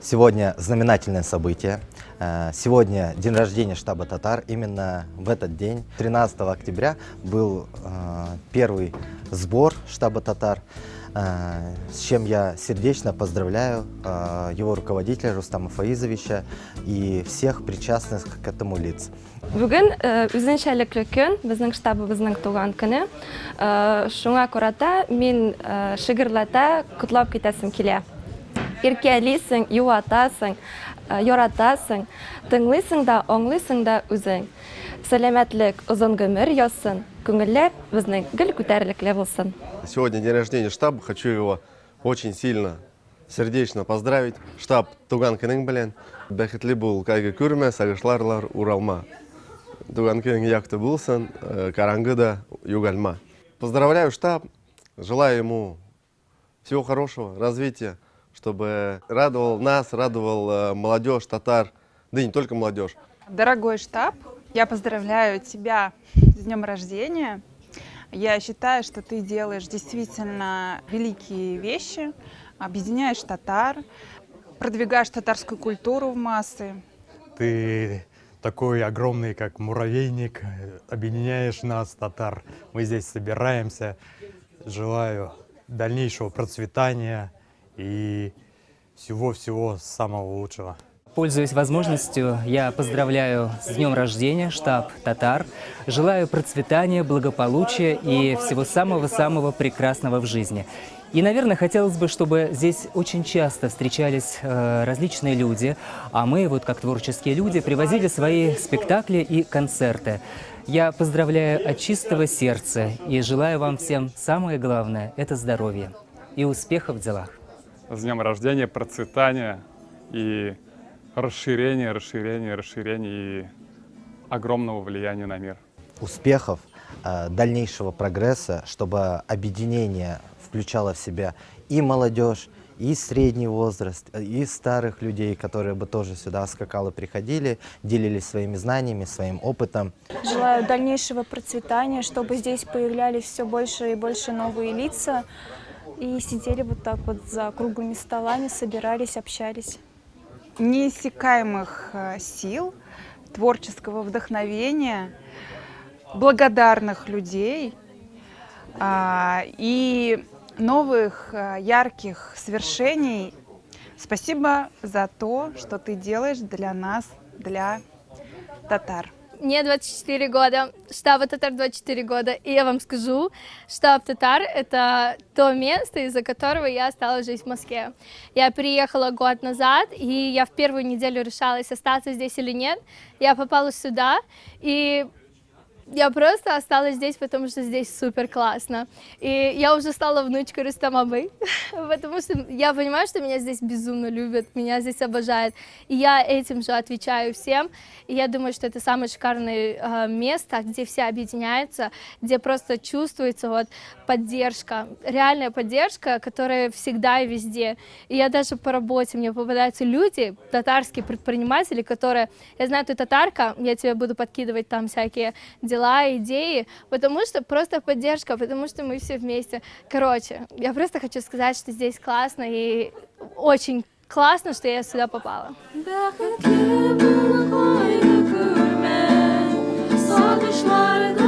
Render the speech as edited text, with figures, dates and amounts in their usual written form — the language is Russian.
Сегодня знаменательное событие. Сегодня день рождения штаба татар. Именно в этот день, 13 октября, был первый сбор штаба татар, с чем я сердечно поздравляю его руководителя Рустама Фаизовича и всех причастных к этому лиц. Бүген үзенчәлекле көн, безнең штабыбызның туган көне. Шуңа карата мин шигырьләтә котлап китәсем килә. Иркәлисең, юатасың, яратасың, тыңлыйсың да, аңлыйсың да үзең. Сәламәтлек, озын гомер язсын, күңелләр безнең гел күтәрлекле булсын. Сегодня день рождения штаба, хочу его очень сильно, сердечно поздравить. Штаб туган көнең белән, бәхетле бул, кайгы күрмә, сагышларлар уралма. Туган көнең якты булсын, караңгы да югалма. Поздравляю штаб, желаю ему всего хорошего, развития, чтобы радовал нас, радовал молодежь, татар, да и не только молодежь. Дорогой штаб, я поздравляю тебя с днем рождения. Я считаю, что ты делаешь действительно великие вещи, объединяешь татар, продвигаешь татарскую культуру в массы. Ты такой огромный, как муравейник, объединяешь нас, татар. Мы здесь собираемся. Желаю дальнейшего процветания и всего-всего самого лучшего. Пользуясь возможностью, я поздравляю с днем рождения штаб татар. Желаю процветания, благополучия и всего самого-самого прекрасного в жизни. И, наверное, хотелось бы, чтобы здесь очень часто встречались различные люди, а мы, вот как творческие люди, привозили свои спектакли и концерты. Я поздравляю от чистого сердца и желаю вам всем самое главное – это здоровье и успехов в делах. С днем рождения, процветания и расширения и огромного влияния на мир. Успехов, дальнейшего прогресса, чтобы объединение включало в себя и молодежь, и средний возраст, и старых людей, которые бы тоже сюда скакало приходили, делились своими знаниями, своим опытом. Желаю дальнейшего процветания, чтобы здесь появлялись все больше и больше новые лица, и сидели вот так вот за круглыми столами, собирались, общались. Неиссякаемых сил, творческого вдохновения, благодарных людей и новых ярких свершений. Спасибо за то, что ты делаешь для нас, для татар. Мне 24 года, штаб татар 24 года, и я вам скажу, штаб татар — это то место, из-за которого я осталась жить в Москве. Я приехала год назад, и я в первую неделю решалась, остаться здесь или нет. Я попала сюда, и я просто осталась здесь, потому что здесь супер классно. И я уже стала внучкой Рустама Бey, потому что я понимаю, что меня здесь безумно любят, меня здесь обожают. И я этим же отвечаю всем. И я думаю, что это самое шикарное место, где все объединяются, где просто чувствуется вот поддержка, реальная поддержка, которая всегда и везде. И я даже по работе, мне попадаются люди, татарские предприниматели, которые, я знаю, ты татарка, я тебе буду подкидывать там всякие дела, идеи, потому что просто поддержка, потому что мы все вместе. Короче, я просто хочу сказать, что здесь классно и очень классно, что я сюда попала. Бәхетле булу кайгы күрмә, сагышлар